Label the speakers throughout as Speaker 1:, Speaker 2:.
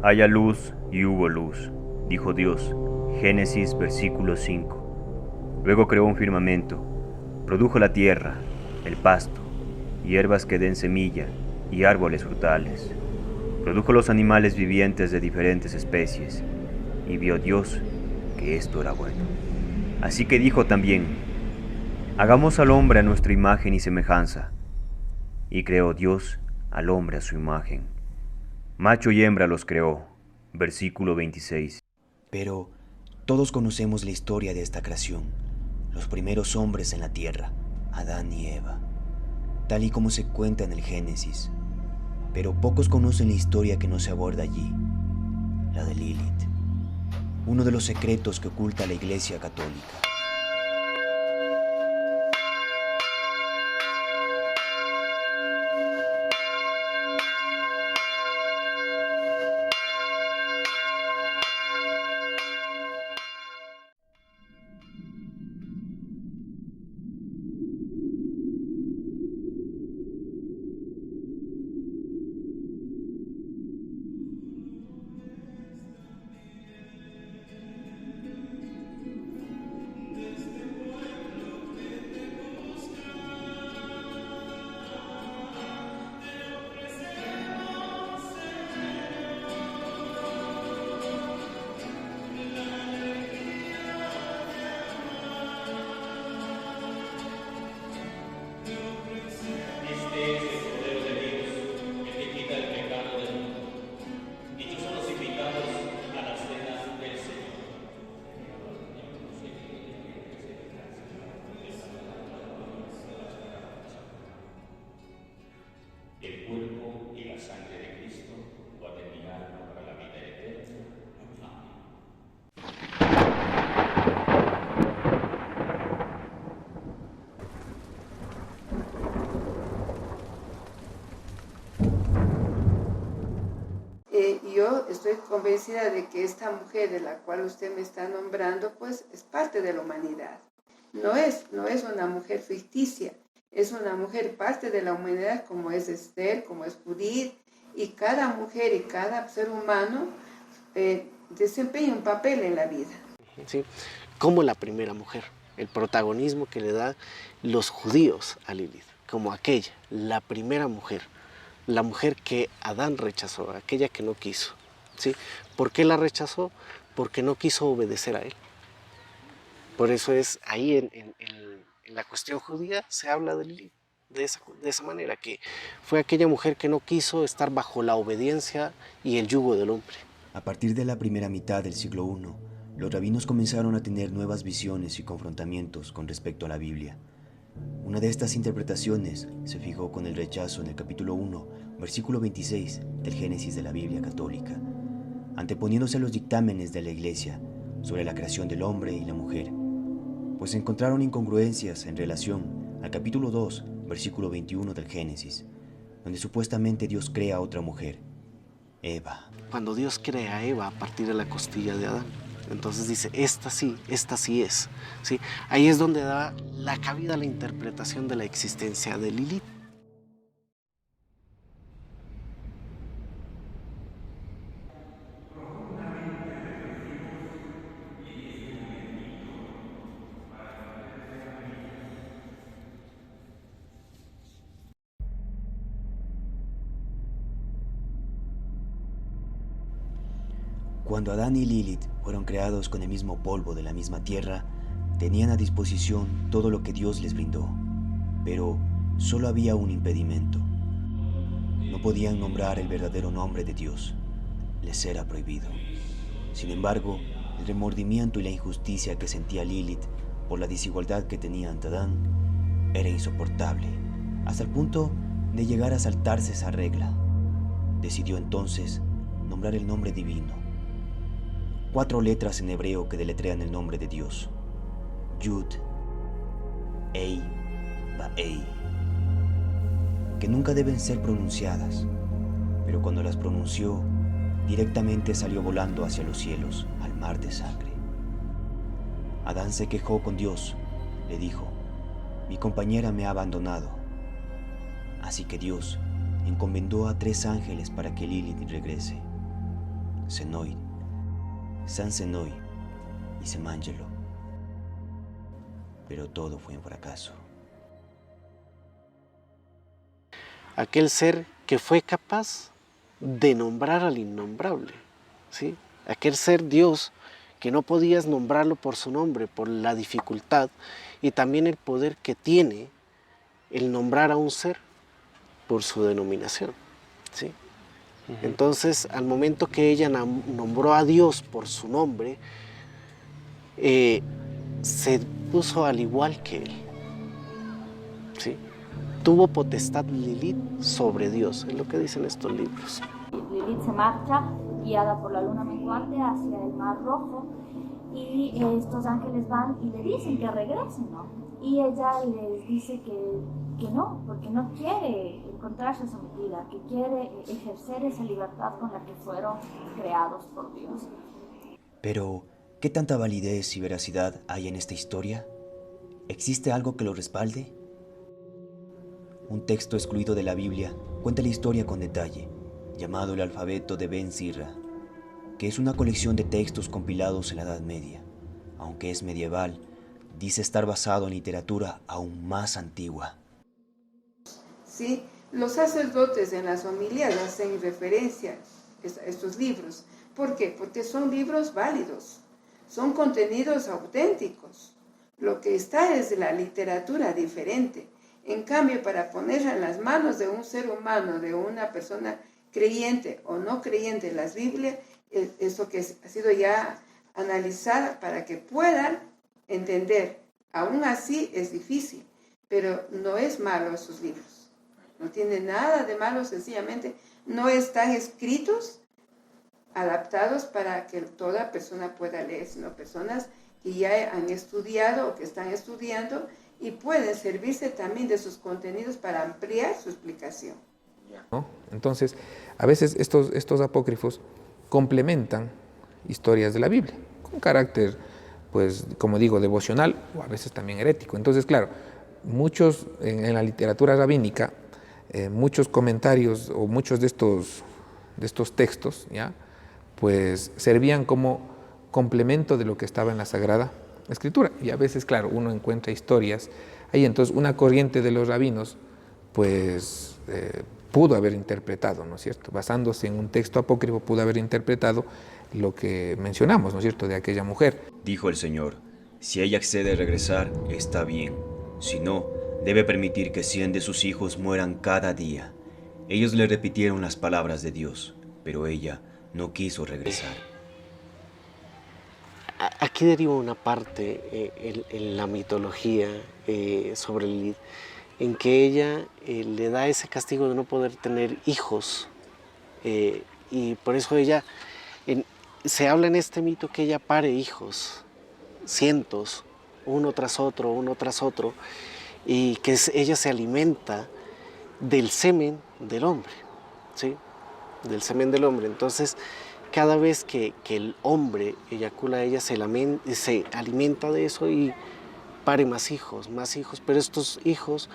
Speaker 1: Haya luz y hubo luz, dijo Dios. Génesis versículo 5. Luego creó un firmamento, produjo la tierra, el pasto, hierbas que den semilla y árboles frutales. Produjo los animales vivientes de diferentes especies, y vio Dios que esto era bueno. Así que dijo también, hagamos al hombre a nuestra imagen y semejanza. Y creó Dios al hombre a su imagen. Macho y hembra los creó. Versículo 26.
Speaker 2: Pero todos conocemos la historia de esta creación, los primeros hombres en la tierra, Adán y Eva, tal y como se cuenta en el Génesis. Pero pocos conocen la historia que no se aborda allí, la de Lilith, uno de los secretos que oculta la Iglesia Católica.
Speaker 3: Este es el Cordero de Dios, el que quita el pecado del mundo. Dichosos los invitados a la cena del Señor. El cuerpo y la sangre de Cristo guarden mi alma para la vida eterna. Amén.
Speaker 4: Yo estoy convencida de que esta mujer de la cual usted me está nombrando, pues es parte de la humanidad. No es una mujer ficticia, es una mujer parte de la humanidad, como es Esther, como es Judith, y cada mujer y cada ser humano desempeña un papel en la vida.
Speaker 5: ¿Sí? Como la primera mujer, el protagonismo que le dan los judíos a Lilith, como aquella, la primera mujer, la mujer que Adán rechazó, aquella que no quiso. ¿Sí? ¿Por qué la rechazó? Porque no quiso obedecer a él. Por eso es ahí en la cuestión judía se habla de Lilith de esa manera, que fue aquella mujer que no quiso estar bajo la obediencia y el yugo del hombre.
Speaker 2: A partir de la primera mitad del siglo I, los rabinos comenzaron a tener nuevas visiones y confrontamientos con respecto a la Biblia. Una de estas interpretaciones se fijó con el rechazo en el capítulo 1, versículo 26 del Génesis de la Biblia católica, anteponiéndose a los dictámenes de la Iglesia sobre la creación del hombre y la mujer, pues encontraron incongruencias en relación al capítulo 2, versículo 21 del Génesis, donde supuestamente Dios crea a otra mujer, Eva.
Speaker 5: Cuando Dios crea a Eva a partir de la costilla de Adán, entonces dice, esta sí es. ¿Sí? Ahí es donde da la cabida a la interpretación de la existencia de Lilith.
Speaker 2: Cuando Adán y Lilith fueron creados con el mismo polvo de la misma tierra, tenían a disposición todo lo que Dios les brindó, pero solo había un impedimento. No podían nombrar el verdadero nombre de Dios, les era prohibido. Sin embargo, el remordimiento y la injusticia que sentía Lilith por la desigualdad que tenía ante Adán era insoportable, hasta el punto de llegar a saltarse esa regla. Decidió entonces nombrar el nombre divino. 4 letras en hebreo que deletrean el nombre de Dios: Yud, Ei, Ba'ei, que nunca deben ser pronunciadas, pero cuando las pronunció, directamente salió volando hacia los cielos, al mar de sangre. Adán se quejó con Dios, le dijo: mi compañera me ha abandonado. Así que Dios encomendó a 3 ángeles para que Lilith regrese. Senoid, San Senoi y Semangelo. Pero todo fue un fracaso.
Speaker 5: Aquel ser que fue capaz de nombrar al innombrable, ¿sí? Aquel ser Dios que no podías nombrarlo por su nombre, por la dificultad, y también el poder que tiene el nombrar a un ser por su denominación, ¿sí? Entonces, al momento que ella nombró a Dios por su nombre, se puso al igual que él, ¿sí? Tuvo potestad Lilith sobre Dios, es lo que dicen estos libros.
Speaker 6: Lilith se marcha guiada por la luna menguante hacia el Mar Rojo y estos ángeles van y le dicen que regresen, ¿no? Y ella les dice que no, porque no quiere encontrarse sometida, que quiere ejercer esa libertad con la que fueron creados por Dios.
Speaker 2: Pero, ¿qué tanta validez y veracidad hay en esta historia? ¿Existe algo que lo respalde? Un texto excluido de la Biblia cuenta la historia con detalle, llamado el Alfabeto de Ben Sira, que es una colección de textos compilados en la Edad Media. Aunque es medieval, dice estar basado en literatura aún más antigua.
Speaker 4: Sí, los sacerdotes en las homilías hacen referencia a estos libros. ¿Por qué? Porque son libros válidos, son contenidos auténticos. Lo que está es la literatura diferente. En cambio, para ponerla en las manos de un ser humano, de una persona creyente o no creyente en las Biblias, eso que ha sido ya analizada para que puedan entender. Aún así es difícil, pero no es malo esos libros. No tiene nada de malo, sencillamente no están escritos, adaptados para que toda persona pueda leer, sino personas que ya han estudiado o que están estudiando y pueden servirse también de sus contenidos para ampliar su explicación,
Speaker 7: ¿no? Entonces, a veces estos apócrifos complementan historias de la Biblia, con carácter, pues, como digo, devocional o a veces también herético. Entonces, claro, muchos en la literatura rabínica, muchos comentarios o muchos de estos textos, ¿ya?, pues servían como complemento de lo que estaba en la Sagrada Escritura. Y a veces, claro, uno encuentra historias ahí. Entonces, una corriente de los rabinos, pues, pudo haber interpretado, ¿no es cierto? Basándose en un texto apócrifo, pudo haber interpretado lo que mencionamos, ¿no es cierto?, de aquella mujer.
Speaker 2: Dijo el Señor, si ella accede a regresar, está bien. Si no, debe permitir que 100 de sus hijos mueran cada día. Ellos le repitieron las palabras de Dios, pero ella no quiso regresar.
Speaker 5: Aquí deriva una parte en la mitología sobre Lilith, en que ella le da ese castigo de no poder tener hijos, y por eso ella, se habla en este mito que ella pare hijos, cientos, uno tras otro, y que ella se alimenta del semen del hombre, ¿sí? Del semen del hombre. Entonces, cada vez que el hombre eyacula, ella se alimenta de eso y pare más hijos, pero estos hijos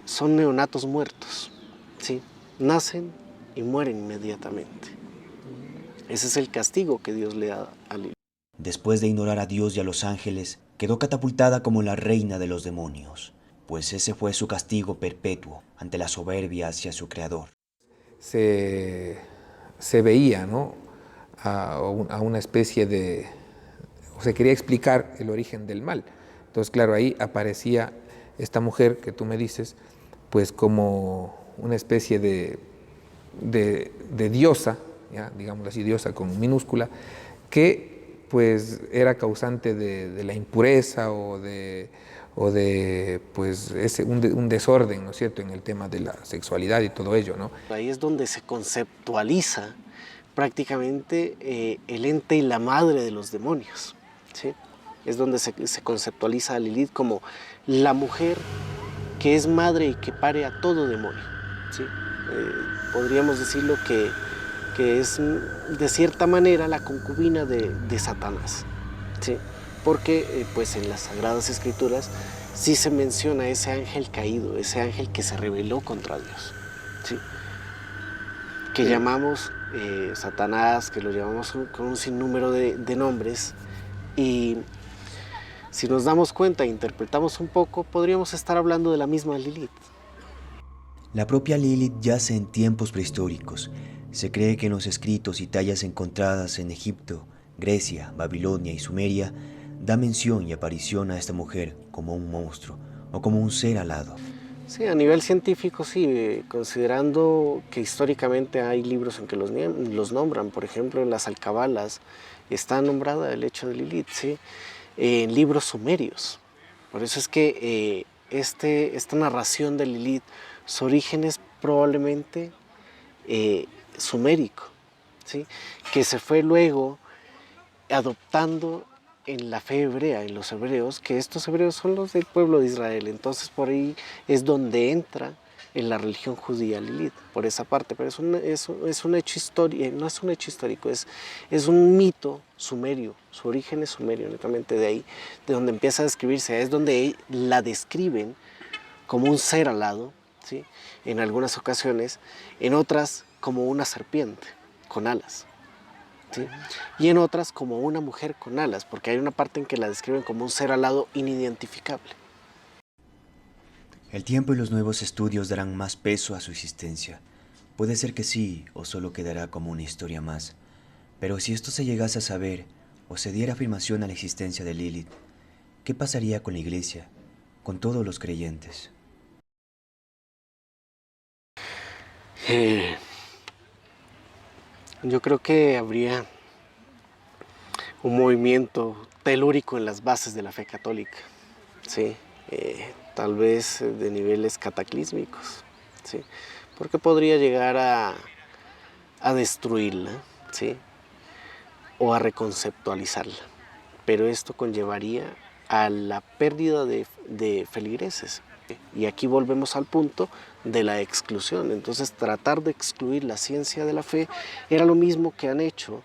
Speaker 5: son neonatos muertos, ¿sí? Nacen y mueren inmediatamente. Ese es el castigo que Dios le da a Lilith.
Speaker 2: Después de ignorar a Dios y a los ángeles, quedó catapultada como la reina de los demonios, pues ese fue su castigo perpetuo ante la soberbia hacia su creador.
Speaker 7: Se veía, ¿no?, a una especie de... o se quería explicar el origen del mal. Entonces, claro, ahí aparecía esta mujer que tú me dices, pues como una especie de diosa, ¿ya?, digámoslo así, diosa con minúscula, que pues era causante de la impureza o de pues un desorden, ¿no es cierto?, en el tema de la sexualidad y todo ello, ¿no?
Speaker 5: Ahí es donde se conceptualiza prácticamente el ente y la madre de los demonios, ¿sí? Es donde se conceptualiza a Lilith como la mujer que es madre y que pare a todo demonio, ¿sí? Podríamos decirlo que es de cierta manera la concubina de Satanás, ¿sí? Porque pues en las Sagradas Escrituras sí se menciona ese ángel caído, ese ángel que se rebeló contra Dios, ¿sí?, que llamamos Satanás, que lo llamamos con un sinnúmero de nombres, y si nos damos cuenta e interpretamos un poco, podríamos estar hablando de la misma Lilith.
Speaker 2: La propia Lilith yace en tiempos prehistóricos. Se cree que en los escritos y tallas encontradas en Egipto, Grecia, Babilonia y Sumeria, da mención y aparición a esta mujer como un monstruo o como un ser alado.
Speaker 5: Sí, a nivel científico sí, considerando que históricamente hay libros en que los nombran, por ejemplo en las alcabalas está nombrada el hecho de Lilith, ¿sí? En libros sumerios. Por eso es que esta narración de Lilith, su origen es probablemente sumérico, ¿sí? Que se fue luego adoptando en la fe hebrea, en los hebreos, que estos hebreos son los del pueblo de Israel. Entonces por ahí es donde entra en la religión judía Lilith, por esa parte. Pero es un hecho histórico, no es un hecho histórico, es un mito sumerio. Su origen es sumerio, netamente de ahí, de donde empieza a describirse. Es donde la describen como un ser alado, ¿sí? En algunas ocasiones, en otras como una serpiente con alas, ¿sí? Y en otras como una mujer con alas, porque hay una parte en que la describen como un ser alado inidentificable.
Speaker 2: El tiempo y los nuevos estudios darán más peso a su existencia. Puede ser que sí, o solo quedará como una historia más. Pero si esto se llegase a saber, o se diera afirmación a la existencia de Lilith, ¿qué pasaría con la Iglesia, con todos los creyentes?
Speaker 5: Yo creo que habría un movimiento telúrico en las bases de la fe católica, ¿sí? Tal vez de niveles cataclísmicos, ¿sí? Porque podría llegar a destruirla, ¿sí? O a reconceptualizarla, pero esto conllevaría a la pérdida de feligreses. Y aquí volvemos al punto de la exclusión. Entonces tratar de excluir la ciencia de la fe era lo mismo que han hecho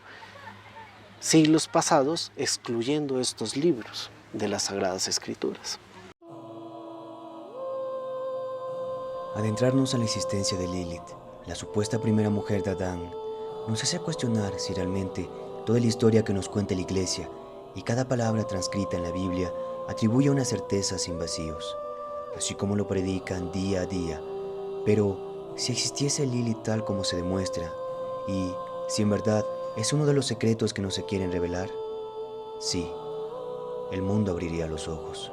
Speaker 5: siglos pasados excluyendo estos libros de las Sagradas Escrituras.
Speaker 2: Adentrarnos a la existencia de Lilith, la supuesta primera mujer de Adán, nos hace cuestionar si realmente toda la historia que nos cuenta la Iglesia y cada palabra transcrita en la Biblia atribuye una certeza sin vacíos, así como lo predican día a día. Pero si existiese Lilith tal como se demuestra, y si en verdad es uno de los secretos que no se quieren revelar, sí, el mundo abriría los ojos.